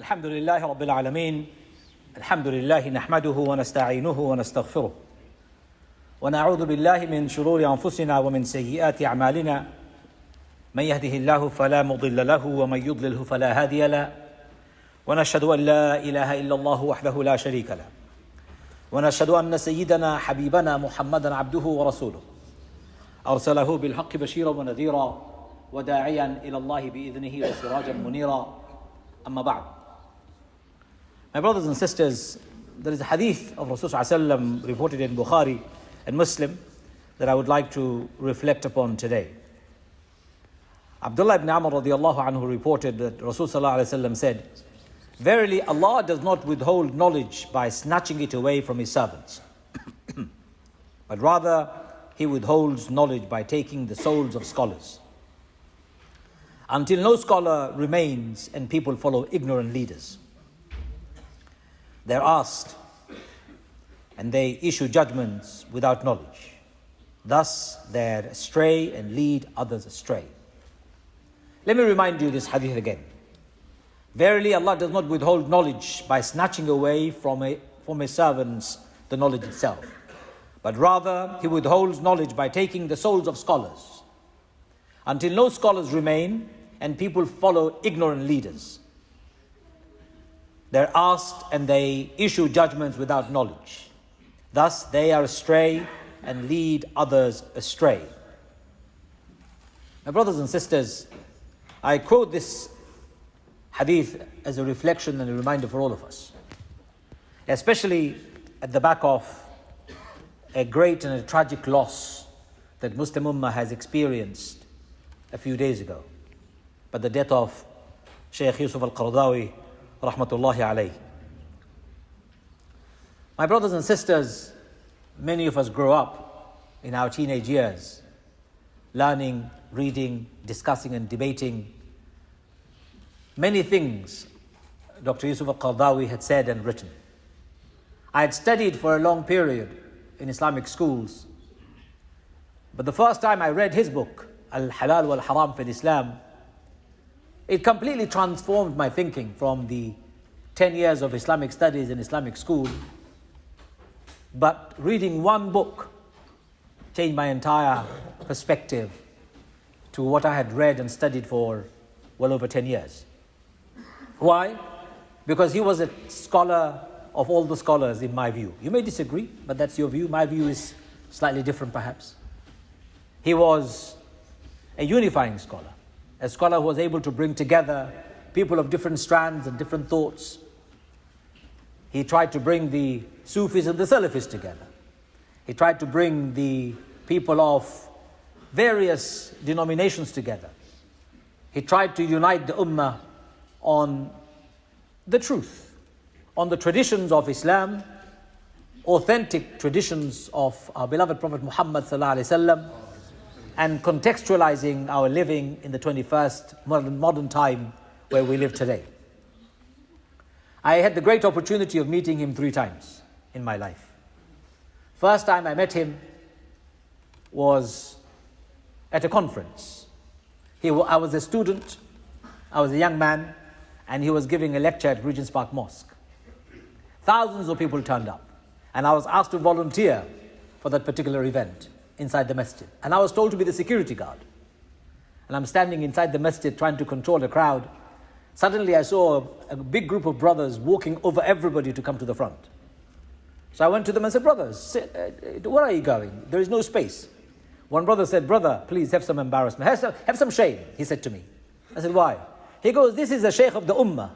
الحمد لله رب العالمين الحمد لله نحمده ونستعينه ونستغفره ونعوذ بالله من شرور أنفسنا ومن سيئات أعمالنا من يهده الله فلا مضل له ومن يضلله فلا هادي له ونشهد أن لا إله إلا الله وحده لا شريك له ونشهد أن سيدنا حبيبنا محمدا عبده ورسوله أرسله بالحق بشيرا ونذيرا وداعيا إلى الله بإذنه وسراجا منيرا أما بعد. My brothers and sisters, there is a hadith of Rasulullah reported in Bukhari and Muslim that I would like to reflect upon today. Abdullah ibn Amr radiallahu anhu reported that Rasulullah said, "Verily Allah does not withhold knowledge by snatching it away from His servants, but rather He withholds knowledge by taking the souls of scholars, until no scholar remains and people follow ignorant leaders. They're asked and they issue judgments without knowledge. Thus they're astray and lead others astray." Let me remind you this hadith again. Verily Allah does not withhold knowledge by snatching away from His servants the knowledge itself, but rather He withholds knowledge by taking the souls of scholars, until no scholars remain and people follow ignorant leaders. They're asked and they issue judgments without knowledge. Thus they are astray and lead others astray. My brothers and sisters, I quote this hadith as a reflection and a reminder for all of us, especially at the back of a great and a tragic loss that Muslim Ummah has experienced a few days ago, but the death of Sheikh Yusuf al-Qaradawi rahmatullahi alayhi. My brothers and sisters, many of us grow up in our teenage years learning, reading, discussing and debating many things Dr. Yusuf al-Qaradawi had said and written. I had studied for a long period in Islamic schools, but the first time I read his book, Al-Halal wal-Haram fil Islam, it completely transformed my thinking from the 10 years of Islamic studies in Islamic school. But reading one book changed my entire perspective to what I had read and studied for well over 10 years. Why? Because he was a scholar of all the scholars in my view. You may disagree, but that's your view. My view is slightly different perhaps. He was a unifying scholar, a scholar who was able to bring together people of different strands and different thoughts. He tried to bring the Sufis and the Salafis together. He tried to bring the people of various denominations together. He tried to unite the Ummah on the truth, on the traditions of Islam, authentic traditions of our beloved Prophet Muhammad sallallahu alaihi wasallam, and contextualizing our living in the 21st modern time where we live today. I had the great opportunity of meeting him 3 times in my life. First time I met him was at a conference. I was a student, I was a young man, and he was giving a lecture at Regent's Park Mosque. Thousands of people turned up, and I was asked to volunteer for that particular event inside the masjid. And I was told to be the security guard. And I'm standing inside the masjid trying to control the crowd. Suddenly I saw a big group of brothers walking over everybody to come to the front. So I went to them and said, "Brothers, where are you going? There is no space." One brother said, "Brother, please have some embarrassment. Have some shame," he said to me. I said, "Why?" He goes, "This is the Sheikh of the Ummah.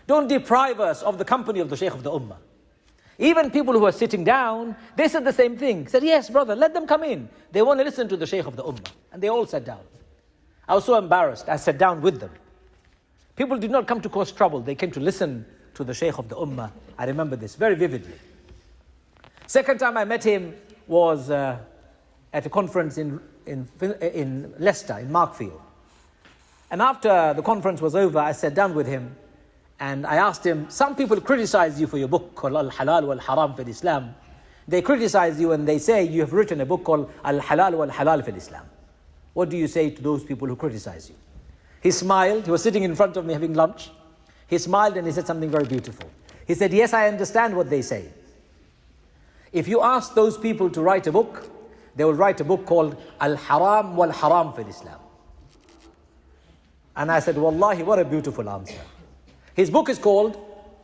Don't deprive us of the company of the Sheikh of the Ummah." Even people who are sitting down, they said the same thing. He said, "Yes, brother, let them come in. They want to listen to the Sheikh of the Ummah." And they all sat down. I was so embarrassed. I sat down with them. People did not come to cause trouble. They came to listen to the Sheikh of the Ummah. I remember this very vividly. Second time I met him was at a conference in Leicester, in Markfield. And after the conference was over, I sat down with him and I asked him, some people criticize you for your book called Al-Halal wal-Haram fil Islam. They criticize you and they say you have written a book called Al-Halal wal-Halal fil Islam. What do you say to those people who criticize you? He smiled. He was sitting in front of me having lunch. He smiled and he said something very beautiful. He said, yes, I understand what they say. If you ask those people to write a book, they will write a book called Al-Haram wal-Haram fil Islam. And I said, Wallahi, what a beautiful answer. His book is called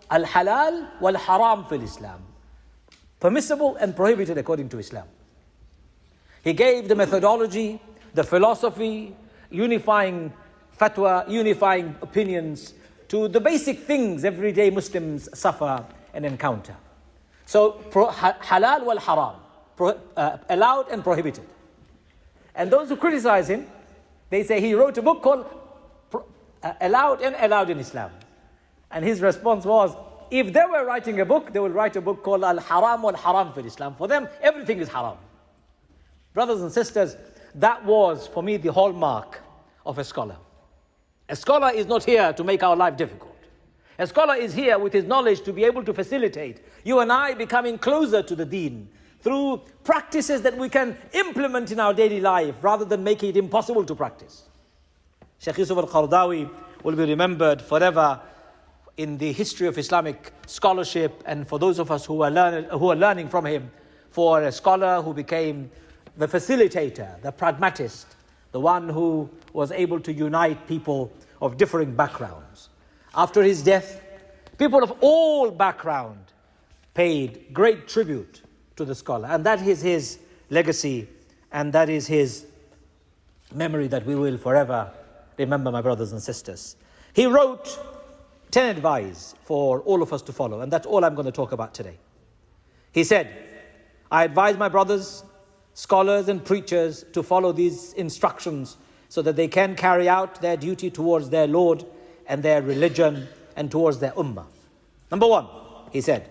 Al-Halal wal-Haram fil Islam. Permissible and prohibited according to Islam. He gave the methodology, the philosophy, unifying fatwa, unifying opinions to the basic things everyday Muslims suffer and encounter. So, halal wal haram, allowed and prohibited. And those who criticize him, they say he wrote a book called Allowed and Allowed in Islam. And his response was, if they were writing a book, they would write a book called Al-Haram wal-Haram fil Islam. For them, everything is haram. Brothers and sisters, that was, for me, the hallmark of a scholar. A scholar is not here to make our life difficult. A scholar is here with his knowledge to be able to facilitate you and I becoming closer to the deen through practices that we can implement in our daily life rather than making it impossible to practice. Sheikh Yusuf al-Qaradawi will be remembered forever in the history of Islamic scholarship, and for those of us who are learning from him, for a scholar who became the facilitator, the pragmatist, the one who was able to unite people of differing backgrounds. After his death, people of all background paid great tribute to the scholar, and that is his legacy, and that is his memory that we will forever remember, my brothers and sisters. He wrote 10 advice for all of us to follow, and that's all I'm going to talk about today. He said, I advise my brothers, scholars and preachers to follow these instructions so that they can carry out their duty towards their Lord and their religion and towards their ummah. Number one, he said,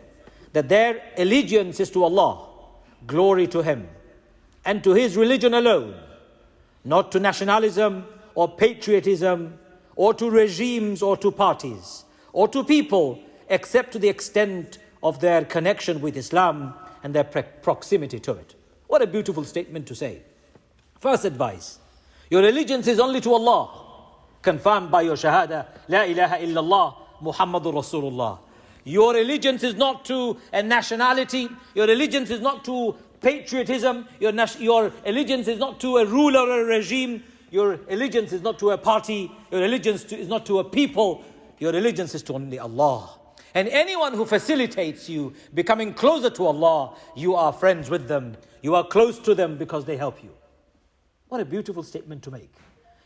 that their allegiance is to Allah, glory to Him, and to His religion alone, not to nationalism or patriotism or to regimes or to parties or to people, except to the extent of their connection with Islam and their proximity to it. What a beautiful statement to say. First advice, your allegiance is only to Allah, confirmed by your shahada, La ilaha illallah, Muhammadur Rasulullah. Your allegiance is not to a nationality, your allegiance is not to patriotism, your allegiance is not to a ruler or a regime, your allegiance is not to a party, your allegiance is not to a people, your allegiance is to only Allah. And anyone who facilitates you becoming closer to Allah, you are friends with them, you are close to them because they help you. What a beautiful statement to make.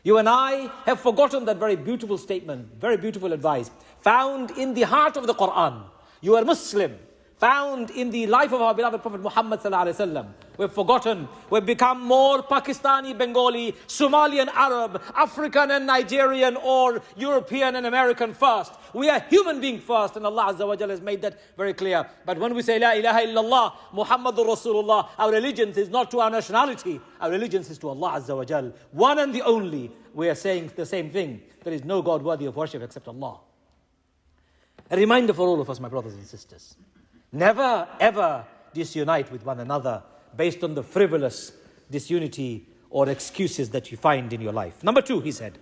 You and I have forgotten that very beautiful statement, very beautiful advice, found in the heart of the Quran. You are Muslim, found in the life of our beloved Prophet Muhammad sallallahu alaihi wasallam. We've forgotten, we've become more Pakistani, Bengali, Somalian, Arab, African and Nigerian, or European and American first. We are human being first, and Allah Azza wa Jalla has made that very clear. But when we say La ilaha illallah, Muhammadur Rasulullah, our allegiance is not to our nationality, our allegiance is to Allah Azza wa Jalla, one and the only. We are saying the same thing. There is no God worthy of worship except Allah. A reminder for all of us, my brothers and sisters. Never ever disunite with one another based on the frivolous disunity or excuses that you find in your life. Number two, he said,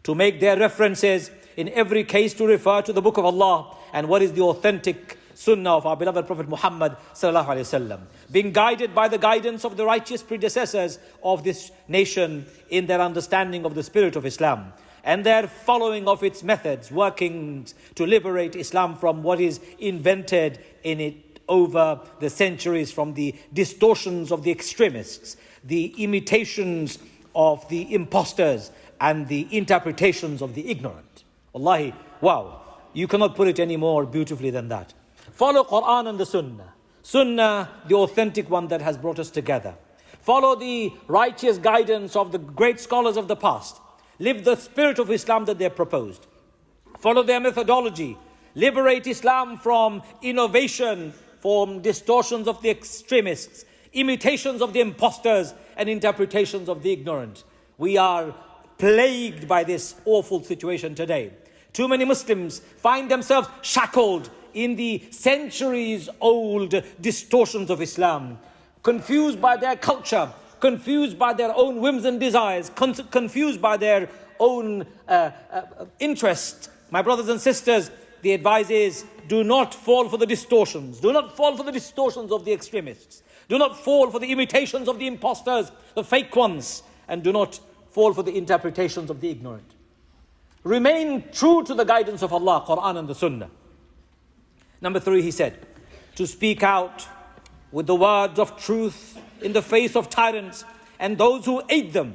to make their references in every case to refer to the book of Allah and what is the authentic sunnah of our beloved Prophet Muhammad sallallahu alaihi wasallam, being guided by the guidance of the righteous predecessors of this nation in their understanding of the spirit of Islam and their following of its methods, working to liberate Islam from what is invented in it over the centuries, from the distortions of the extremists, the imitations of the imposters, and the interpretations of the ignorant. Wallahi, wow, you cannot put it any more beautifully than that. Follow Quran and the Sunnah. Sunnah, the authentic one that has brought us together. Follow the righteous guidance of the great scholars of the past. Live the spirit of Islam that they have proposed. Follow their methodology. Liberate Islam from innovation, from distortions of the extremists, imitations of the imposters, and interpretations of the ignorant. We are plagued by this awful situation today. Too many Muslims find themselves shackled in the centuries-old distortions of Islam, confused by their culture, confused by their own whims and desires, confused by their own interests. My brothers and sisters, the advice is, do not fall for the distortions. Do not fall for the distortions of the extremists. Do not fall for the imitations of the imposters, the fake ones. And do not fall for the interpretations of the ignorant. Remain true to the guidance of Allah, Quran and the Sunnah. Number 3, he said, to speak out with the words of truth in the face of tyrants and those who aid them,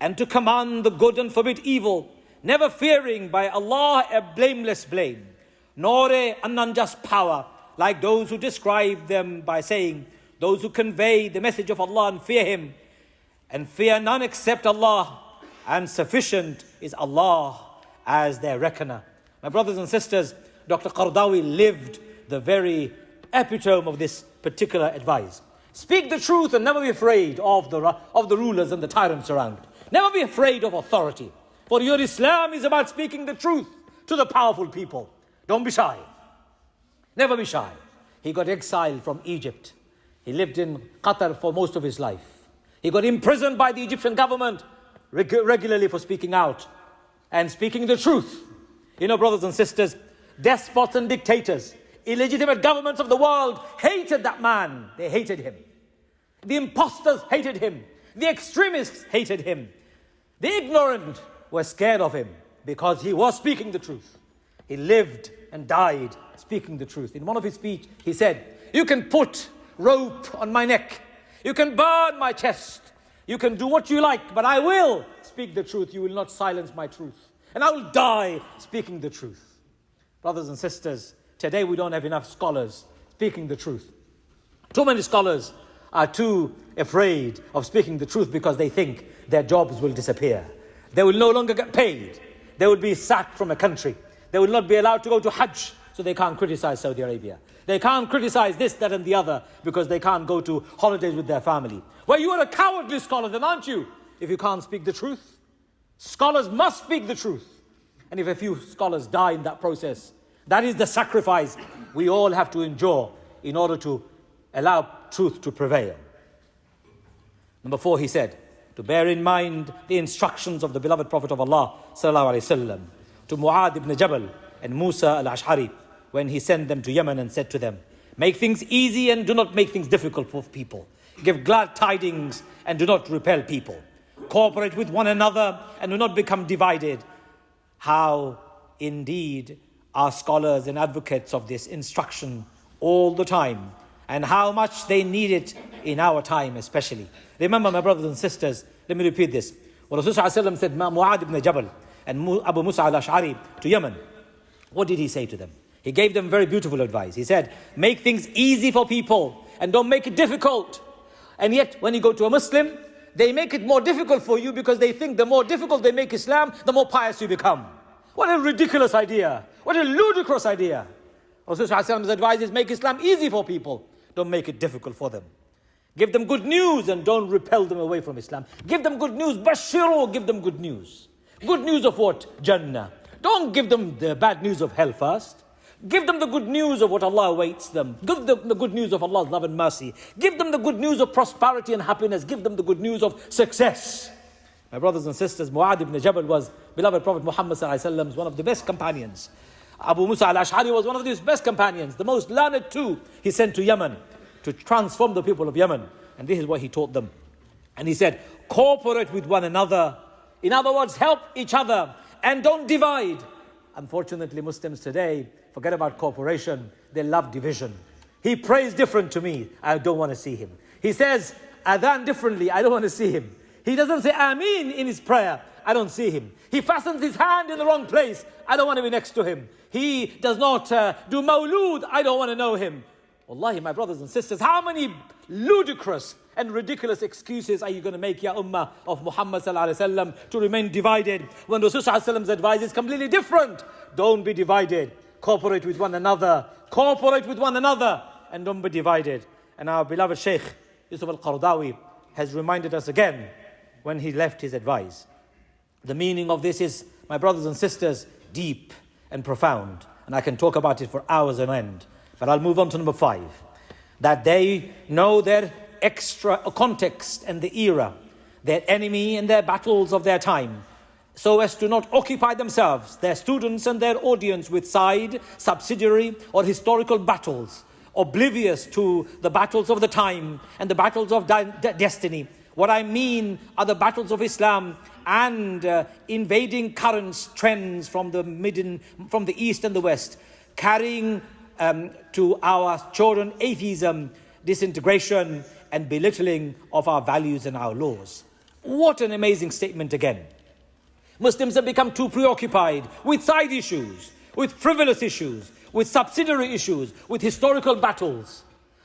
and to command the good and forbid evil, never fearing by Allah a blameless blame, nor an unjust power, like those who describe them by saying, those who convey the message of Allah and fear Him, and fear none except Allah, and sufficient is Allah as their reckoner. My brothers and sisters, Dr. Qaradawi lived the very epitome of this particular advice. Speak the truth and never be afraid of the rulers and the tyrants around. Never be afraid of authority. For your Islam is about speaking the truth to the powerful people. Don't be shy. Never be shy. He got exiled from Egypt. He lived in Qatar for most of his life. He got imprisoned by the Egyptian government regularly for speaking out and speaking the truth. You know, brothers and sisters, despots and dictators, illegitimate governments of the world hated that man. They hated him. The imposters hated him. The extremists hated him. The ignorant were scared of him because he was speaking the truth. He lived and died speaking the truth. In one of his speeches, he said, you can put rope on my neck. You can burn my chest. You can do what you like, but I will speak the truth. You will not silence my truth. And I will die speaking the truth. Brothers and sisters, today we don't have enough scholars speaking the truth. Too many scholars are too afraid of speaking the truth because they think their jobs will disappear. They will no longer get paid. They will be sacked from a country. They will not be allowed to go to Hajj, so they can't criticize Saudi Arabia. They can't criticize this, that and the other because they can't go to holidays with their family. Well, you are a cowardly scholar then, aren't you? If you can't speak the truth. Scholars must speak the truth. And if a few scholars die in that process, that is the sacrifice we all have to endure in order to allow truth to prevail. Number 4, he said, to bear in mind the instructions of the beloved Prophet of Allah sallallahu alaihi wasallam to Mu'adh ibn Jabal and Musa al-Ash'ari when he sent them to Yemen and said to them, make things easy and do not make things difficult for people. Give glad tidings and do not repel people. Cooperate with one another and do not become divided. How indeed are scholars and advocates of this instruction all the time, and how much they need it in our time especially. Remember, my brothers and sisters, let me repeat this. When Rasulullah said Mu'adh ibn Jabal and Abu Musa al-Ash'ari to Yemen, what did he say to them? He gave them very beautiful advice. He said, make things easy for people and don't make it difficult. And yet, when you go to a Muslim, they make it more difficult for you because they think the more difficult they make Islam, the more pious you become. What a ridiculous idea. What a ludicrous idea. Rasulullah advice is make Islam easy for people. Don't make it difficult for them. Give them good news and don't repel them away from Islam. Give them good news. Bashiru, give them good news. Good news of what? Jannah. Don't give them the bad news of hell first. Give them the good news of what Allah awaits them. Give them the good news of Allah's love and mercy. Give them the good news of prosperity and happiness. Give them the good news of success. My brothers and sisters, Mu'adh ibn Jabal was beloved Prophet Muhammad sallallahu alaihi wasallam, one of the best companions. Abu Musa al-Ash'ari was one of his best companions, the most learned too. He sent to Yemen to transform the people of Yemen. And this is what he taught them. And he said, cooperate with one another. In other words, help each other and don't divide. Unfortunately, Muslims today forget about cooperation. They love division. He prays different to me. I don't want to see him. He says adhan differently. I don't want to see him. He doesn't say Ameen in his prayer. I don't see him. He fastens his hand in the wrong place. I don't want to be next to him. He does not do mawlood. I don't want to know him. Wallahi, my brothers and sisters, how many ludicrous and ridiculous excuses are you going to make, ya ummah of Muhammad sallallahu alaihi wasallam, to remain divided when Rasul sallallahu alaihi wasallam's advice is completely different? Don't be divided. Cooperate with one another. Cooperate with one another and don't be divided. And our beloved Sheikh, Yusuf al-Qaradawi, has reminded us again when he left his advice. The meaning of this is, my brothers and sisters, deep and profound. And I can talk about it for hours on end. But I'll move on to number 5. That they know their extra context and the era, their enemy and their battles of their time. so as to not occupy themselves, their students and their audience with side, subsidiary or historical battles, oblivious to the battles of the time and the battles of destiny. What I mean are the battles of Islam and invading currents, trends from the east and the west, carrying to our children atheism, disintegration and belittling of our values and our laws. What an amazing statement again. Muslims have become too preoccupied with side issues, with frivolous issues, with subsidiary issues, with historical battles.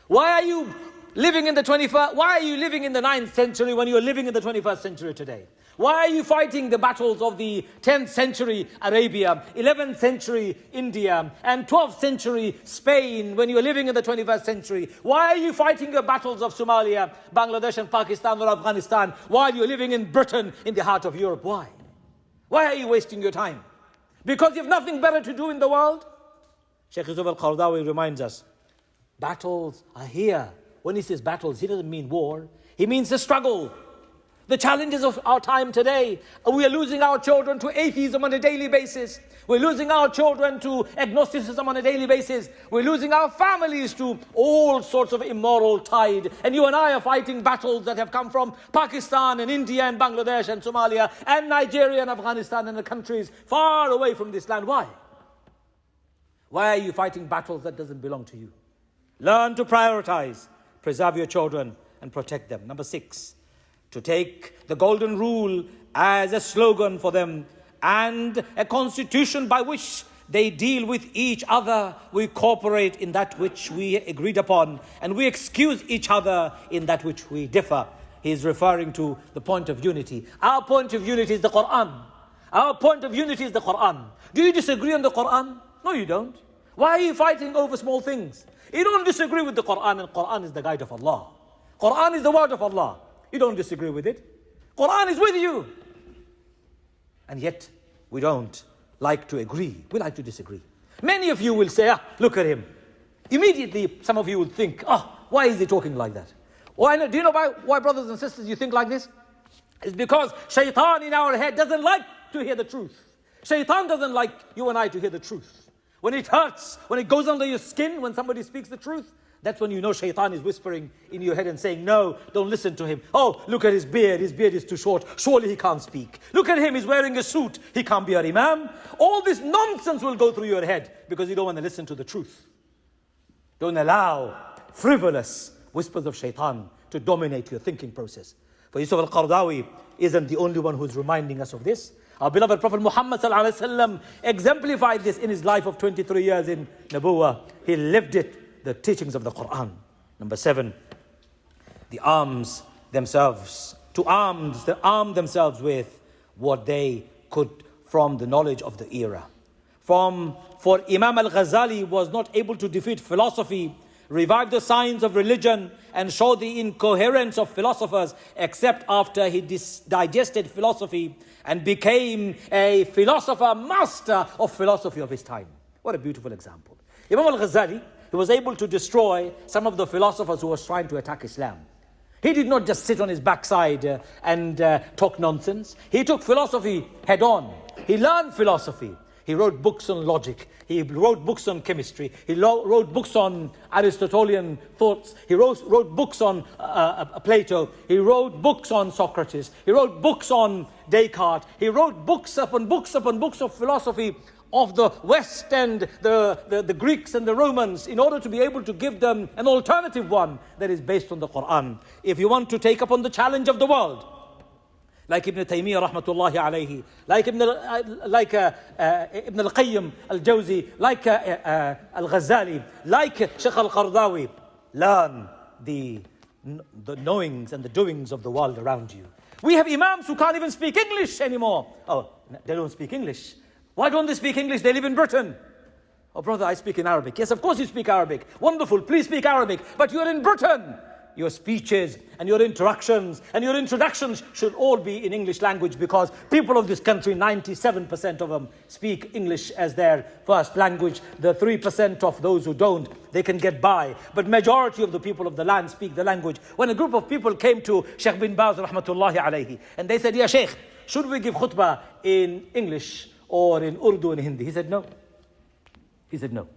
Why are you living in the 21st? Why are you living in the 9th century when you are living in the 21st century today? Why are you fighting the battles of the 10th century Arabia, 11th century India, and 12th century Spain when you are living in the 21st century? Why are you fighting the battles of Somalia, Bangladesh and Pakistan or Afghanistan while you're living in Britain in the heart of Europe? Why? Why are you wasting your time? Because you have nothing better to do in the world? Sheikh Yusuf al-Qaradawi reminds us, battles are here. When he says battles, he doesn't mean war. He means the struggle. The challenges of our time today. We are losing our children to atheism on a daily basis. We're losing our children to agnosticism on a daily basis. We're losing our families to all sorts of immoral tide. And you and I are fighting battles that have come from Pakistan and India and Bangladesh and Somalia and Nigeria and Afghanistan and the countries far away from this land. Why? Why are you fighting battles that doesn't belong to you? Learn to prioritize, preserve your children and protect them. Number 6, to take the golden rule as a slogan for them and a constitution by which they deal with each other. We cooperate in that which we agreed upon and we excuse each other in that which we differ. He is referring to the point of unity. Our point of unity is the Quran. Our point of unity is the Quran. Do you disagree on the Quran? No, you don't. Why are you fighting over small things? You don't disagree with the Quran, and Quran is the guide of Allah. Quran is the word of Allah. You don't disagree with it. Quran is with you. And yet, we don't like to agree. We like to disagree. Many of you will say, look at him. Immediately, some of you will think, why is he talking like that? Do you know why, brothers and sisters, you think like this? It's because shaitan in our head doesn't like to hear the truth. Shaitan doesn't like you and I to hear the truth. When it hurts, when it goes under your skin, when somebody speaks the truth, that's when you know shaitan is whispering in your head and saying, no, don't listen to him. Oh, look at his beard is too short. Surely he can't speak. Look at him, he's wearing a suit. He can't be an imam. All this nonsense will go through your head because you don't want to listen to the truth. Don't allow frivolous whispers of shaitan to dominate your thinking process. For Yusuf al-Qaradawi isn't the only one who's reminding us of this. Our beloved Prophet Muhammad ﷺ exemplified this in his life of 23 years in Nabuwah. He lived it, the teachings of the Quran. Number 7, the arms themselves. To arm themselves with what they could from the knowledge of the era. For Imam al-Ghazali was not able to defeat philosophy, revive the science of religion, and show the incoherence of philosophers, except after he digested philosophy and became a philosopher, master of philosophy of his time. What a beautiful example. Imam al-Ghazali, he was able to destroy some of the philosophers who were trying to attack Islam. He did not just sit on his backside and talk nonsense. He took philosophy head on. He learned philosophy. He wrote books on logic. He wrote books on chemistry. He wrote books on Aristotelian thoughts. He wrote books on Plato. He wrote books on Socrates. He wrote books on Descartes. He wrote books upon books upon books of philosophy of the West and the Greeks and the Romans in order to be able to give them an alternative one that is based on the Quran. If you want to take up on the challenge of the world, like Ibn Taymiyyah rahmatullahi alayhi, like Ibn al-Qayyim al-Jawzi, like al-Ghazali, like Sheikh al-Qaradawi, learn the knowings and the doings of the world around you. We have imams who can't even speak English anymore. Oh, they don't speak English. Why don't they speak English? They live in Britain. Oh, brother, I speak in Arabic. Yes, of course you speak Arabic. Wonderful, please speak Arabic. But you're in Britain. Your speeches and your interactions and your introductions should all be in English language, because people of this country, 97% of them speak English as their first language. The 3% of those who don't, they can get by. But majority of the people of the land speak the language. When a group of people came to Sheikh bin Baz rahmatullahi alayhi and they said, "Ya Sheikh, should we give khutbah in English or in Urdu and Hindi? He said no. He said no.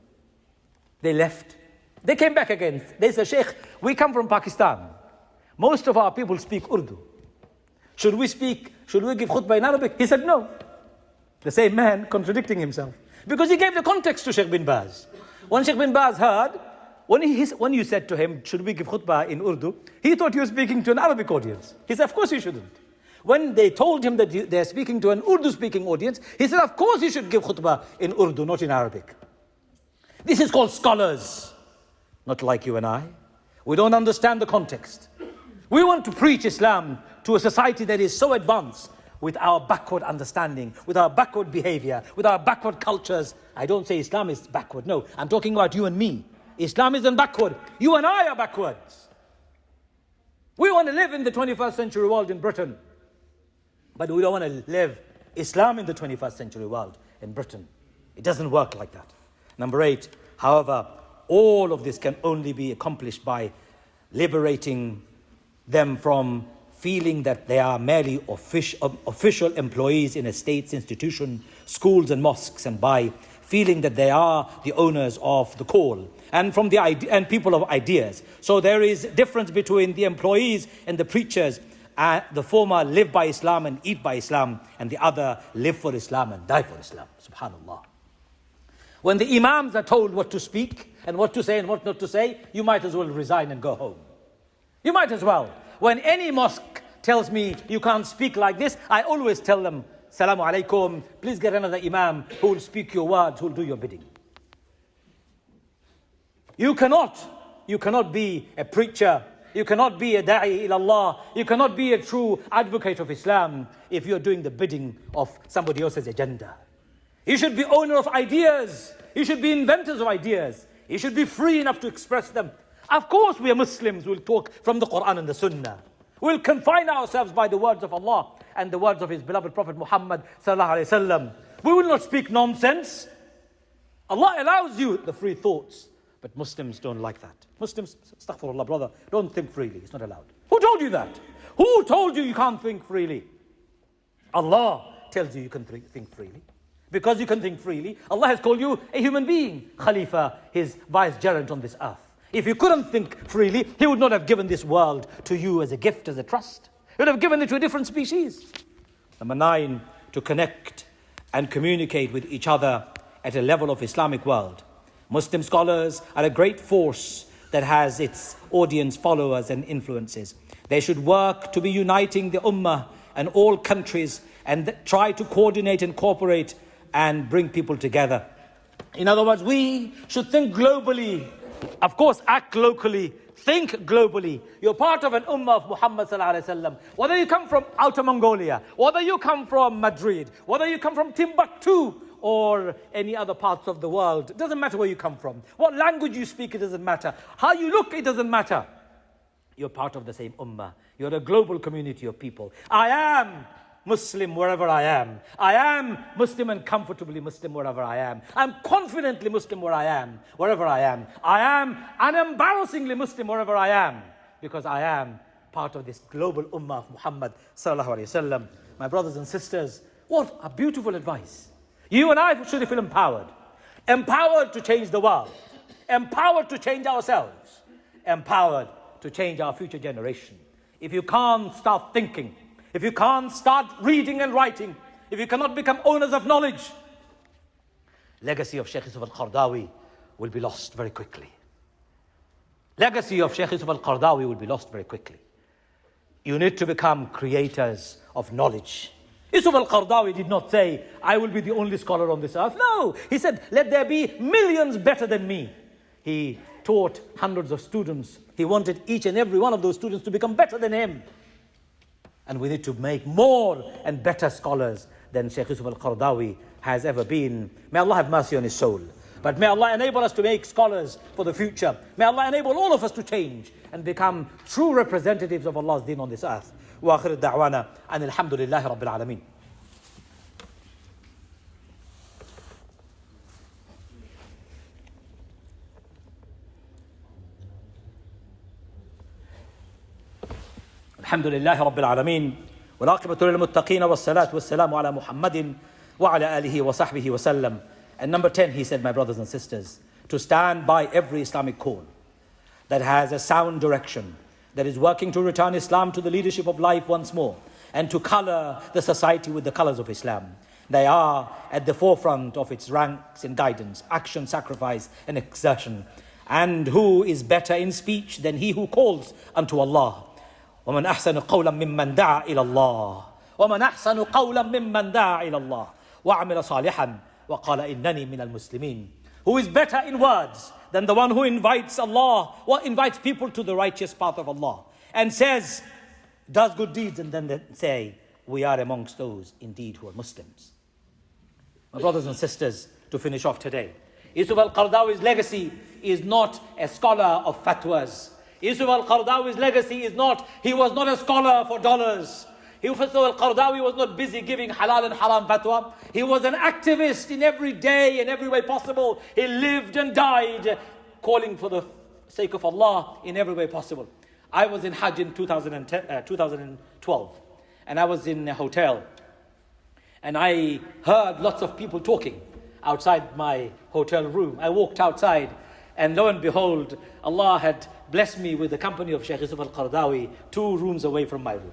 They left. They came back again. They said, Sheikh, we come from Pakistan. Most of our people speak Urdu. Should we give khutbah in Arabic? He said no. The same man contradicting himself. Because he gave the context to Sheikh bin Baz. When Sheikh bin Baz heard, when you said to him, should we give khutbah in Urdu? He thought you were speaking to an Arabic audience. He said, of course you shouldn't. When they told him that they're speaking to an Urdu-speaking audience, he said, of course you should give khutbah in Urdu, not in Arabic. This is called scholars. Not like you and I. We don't understand the context. We want to preach Islam to a society that is so advanced with our backward understanding, with our backward behavior, with our backward cultures. I don't say Islam is backward. No, I'm talking about you and me. Islam isn't backward. You and I are backwards. We want to live in the 21st century world in Britain. But we don't want to live Islam in the 21st century world in Britain. It doesn't work like that. Number 8, however, all of this can only be accomplished by liberating them from feeling that they are merely official employees in a state's institution, schools and mosques, and by feeling that they are the owners of the call and from and people of ideas. So there is difference between the employees and the preachers. The former live by Islam and eat by Islam, and the other live for Islam and die for Islam. Subhanallah. When the imams are told what to speak and what to say and what not to say, you might as well resign and go home. You might as well. When any mosque tells me you can't speak like this, I always tell them, Salamu alaikum, please get another imam who will speak your words, who will do your bidding. You cannot be a preacher, you cannot be a da'i ila Allah, you cannot be a true advocate of Islam if you're doing the bidding of somebody else's agenda. You should be owner of ideas. You should be inventors of ideas. You should be free enough to express them. Of course we are Muslims, we'll talk from the Quran and the Sunnah. We'll confine ourselves by the words of Allah and the words of His beloved Prophet Muhammad sallallahu alaihi wasallam. We will not speak nonsense. Allah allows you the free thoughts, but Muslims don't like that. Muslims, astaghfirullah brother, don't think freely. It's not allowed. Who told you that? Who told you you can't think freely? Allah tells you you can think freely. Because you can think freely, Allah has called you a human being, Khalifa, His vicegerent on this earth. If you couldn't think freely, He would not have given this world to you as a gift, as a trust. He would have given it to a different species. Number 9, to connect and communicate with each other at a level of Islamic world. Muslim scholars are a great force that has its audience, followers and influences. They should work to be uniting the ummah and all countries and try to coordinate and cooperate and bring people together. In other words, we should think globally. Of course, act locally. Think globally. You're part of an ummah of Muhammad sallallahu alaihi wasallam. Whether you come from Outer Mongolia, whether you come from Madrid, whether you come from Timbuktu or any other parts of the world, it doesn't matter where you come from. What language you speak, it doesn't matter. How you look, it doesn't matter. You're part of the same ummah. You're a global community of people. I am Muslim wherever I am. I am Muslim and comfortably Muslim wherever I am. I'm confidently Muslim wherever I am. I am unembarrassingly Muslim wherever I am, because I am part of this global ummah of Muhammad sallallahu alaihi wasallam. My brothers and sisters, what a beautiful advice. You and I should feel empowered. Empowered to change the world. Empowered to change ourselves. Empowered to change our future generation. If you can't start thinking, if you can't start reading and writing, if you cannot become owners of knowledge, legacy of Sheikh Yusuf al-Qaradawi will be lost very quickly. Legacy of Sheikh Yusuf al-Qaradawi will be lost very quickly. You need to become creators of knowledge. Yusuf al-Qaradawi did not say, I will be the only scholar on this earth. No, he said, let there be millions better than me. He taught hundreds of students. He wanted each and every one of those students to become better than him. And we need to make more and better scholars than Sheikh Yusuf al-Qaradawi has ever been. May Allah have mercy on his soul. But may Allah enable us to make scholars for the future. May Allah enable all of us to change and become true representatives of Allah's deen on this earth. Wa akhir da'wana and alhamdulillahi rabbil alameen. الحمد لله رب العالمين والعاقبة للمتقين والصلاة والسلام على محمد وعلى آله وصحبه وسلم. And number 10, he said, my brothers and sisters, to stand by every Islamic call that has a sound direction, that is working to return Islam to the leadership of life once more, and to color the society with the colors of Islam. They are at the forefront of its ranks in guidance, action, sacrifice, and exertion. And who is better in speech than he who calls unto Allah? وَمَنْ أَحْسَنُ قَوْلًا مِمَّنْ دَعَا إِلَى اللَّهِ وَمَنْ أَحْسَنُ قَوْلًا مِمَّنْ دَعَا إِلَى اللَّهِ وَعَمِلَ صَالِحًا وَقَالَ إِنَّنِي مِنَ الْمُسْلِمِينَ. Who is better in words than the one who invites Allah, or invites people to the righteous path of Allah, and says, does good deeds, and then they say, we are amongst those indeed who are Muslims. My brothers and sisters, to finish off today, Yusuf al-Qaradawi's legacy is not a scholar of fatwas. Yusuf al-Qaradawi's legacy is not, he was not a scholar for dollars. Yusuf al-Qaradawi was not busy giving halal and haram fatwa. He was an activist in every day, in every way possible. He lived and died calling for the sake of Allah in every way possible. I was in Hajj in 2012, and I was in a hotel, and I heard lots of people talking outside my hotel room. I walked outside, and lo and behold, Allah had blessed me with the company of Sheikh Yusuf al-Qaradawi 2 rooms away from my room.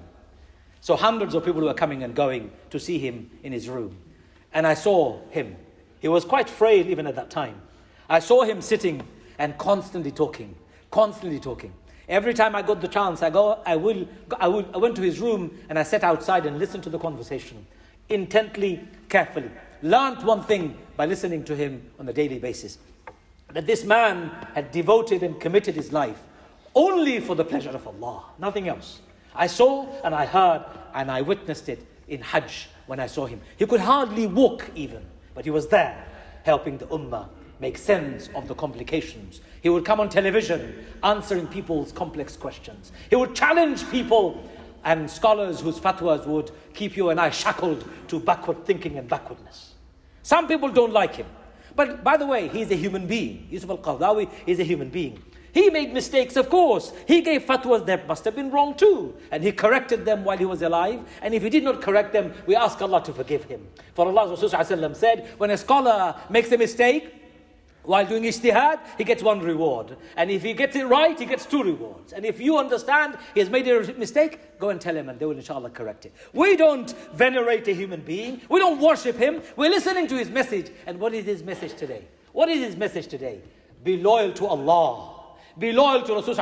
So hundreds of people were coming and going to see him in his room. And I saw him. He was quite frail even at that time. I saw him sitting and constantly talking. Every time I got the chance, I went to his room and I sat outside and listened to the conversation intently, carefully. Learned one thing by listening to him on a daily basis, that this man had devoted and committed his life only for the pleasure of Allah, nothing else. I saw and I heard and I witnessed it in Hajj when I saw him. He could hardly walk even, but he was there helping the ummah make sense of the complications. He would come on television answering people's complex questions. He would challenge people and scholars whose fatwas would keep you and I shackled to backward thinking and backwardness. Some people don't like him. But by the way, he's a human being. Yusuf al-Qaradawi is a human being. He made mistakes, of course. He gave fatwas that must have been wrong too. And he corrected them while he was alive. And if he did not correct them, we ask Allah to forgive him. For Allah's Rasul said, when a scholar makes a mistake, while doing ijtihad, he gets 1 reward. And if he gets it right, he gets 2 rewards. And if you understand he has made a mistake, go and tell him and they will inshallah correct it. We don't venerate a human being. We don't worship him. We're listening to his message. And what is his message today? What is his message today? Be loyal to Allah. Be loyal to Rasul.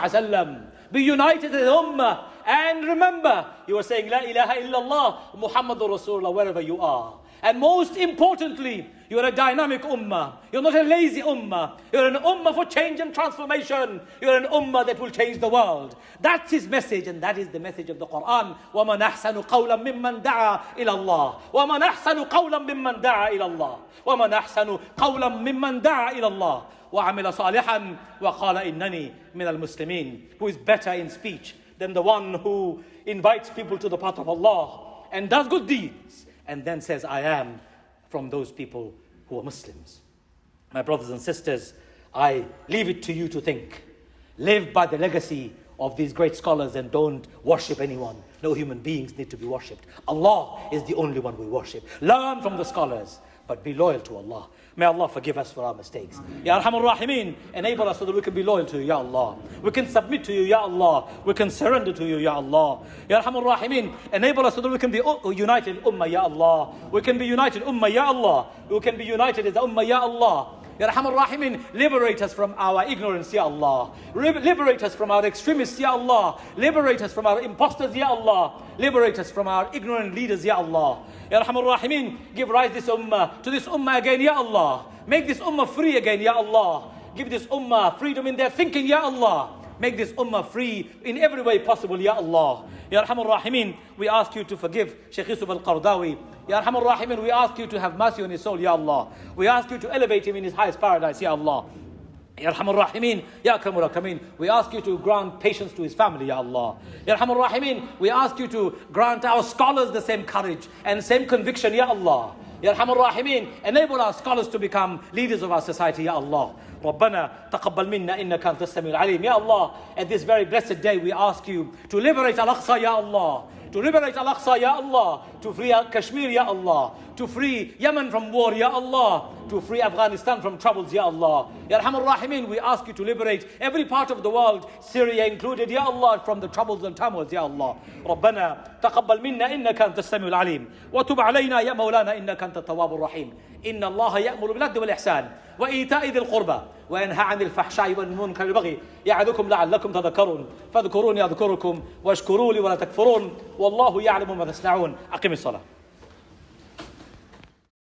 Be united as ummah. And remember, you are saying, La ilaha illallah, Muhammadur Rasulullah, wherever you are. And most importantly, you are a dynamic ummah. You're not a lazy ummah. You're an ummah for change and transformation. You're an ummah that will change the world. That's his message, and that is the message of the Quran. وَمَنْ أَحْسَنُ قَوْلًا مِمَّنْ دَعَا إِلَى اللَّهِ وَمَنْ أَحْسَنُ قَوْلًا مِمَّنْ دَعَا إِلَى اللَّهِ وَمَنْ أَحْسَنُ قَوْلًا مِمَّنْ دَعَا إِلَى اللَّهِ وَعَمِلَ صَالِحًا وَقَالَ إِنَّنِي مِنَ الْمُسْلِمِينَ. Who is better in speech than the one who invites people to the path of Allah and does good deeds and then says, I am from those people who are Muslims. My brothers and sisters, I leave it to you to think. Live by the legacy of these great scholars and don't worship anyone. No human beings need to be worshipped. Allah is the only one we worship. Learn from the scholars, but be loyal to Allah. May Allah forgive us for our mistakes. Ya Arhamur Rahimin, enable us so that we can be loyal to you, Ya Allah. We can submit to you, Ya Allah. We can surrender to you, Ya Allah. Ya Arhamur Rahimin, enable us so that we can be united ummah, Ya Allah. We can be united ummah, Ya Allah. We can be united as ummah, Ya Allah. Ya Arhamur Rahimin, liberate us from our ignorance, Ya Allah. Liberate us from our extremists, Ya Allah. Liberate us from our imposters, Ya Allah. Liberate us from our ignorant leaders, Ya Allah. Ya Arhamur Rahimin, give rise to this ummah again, Ya Allah. Make this ummah free again, Ya Allah. Give this ummah freedom in their thinking, Ya Allah. Make this ummah free in every way possible, Ya Allah. Ya Arhamur Rahimin, we ask you to forgive Sheikh Yusuf al-Qaradawi. Ya Arhamur Rahimin, we ask you to have mercy on his soul, Ya Allah. We ask you to elevate him in his highest paradise, Ya Allah. Ya Arhamur Rahimin, Ya Akramur Akamin, we ask you to grant patience to his family, Ya Allah. Ya Arhamur Rahimin, we ask you to grant our scholars the same courage and same conviction, Ya Allah. Ya Arhamur Rahimin, enable our scholars to become leaders of our society, Ya Allah. ربنا تقبل منا إنك أنت السميع العليم. Ya Allah, at this very blessed day we ask you to liberate Al-Aqsa, Ya Allah. To liberate Al-Aqsa, Ya Allah. To free Kashmir, Ya Allah. To free Yemen from war, Ya Allah. To free Afghanistan from troubles, Ya Allah. Ya Arhamar Rahimin, we ask you to liberate every part of the world, Syria included, Ya Allah, from the troubles and turmoils, Ya Allah. ربنا تقبل منا إنك أنت السميع العليم وتب علينا يا مولانا إنك أنت التواب الرحيم. إن الله يأمر بالعدل والإحسان وإيتاء ذي القربى وينهى عن الفحشاء والمنكر والبغي يعظكم لعلكم تذكرون فاذكروني أذكركم واشكروا لي ولا تكفرون والله يعلم ما تصنعون. أقم الصلاة.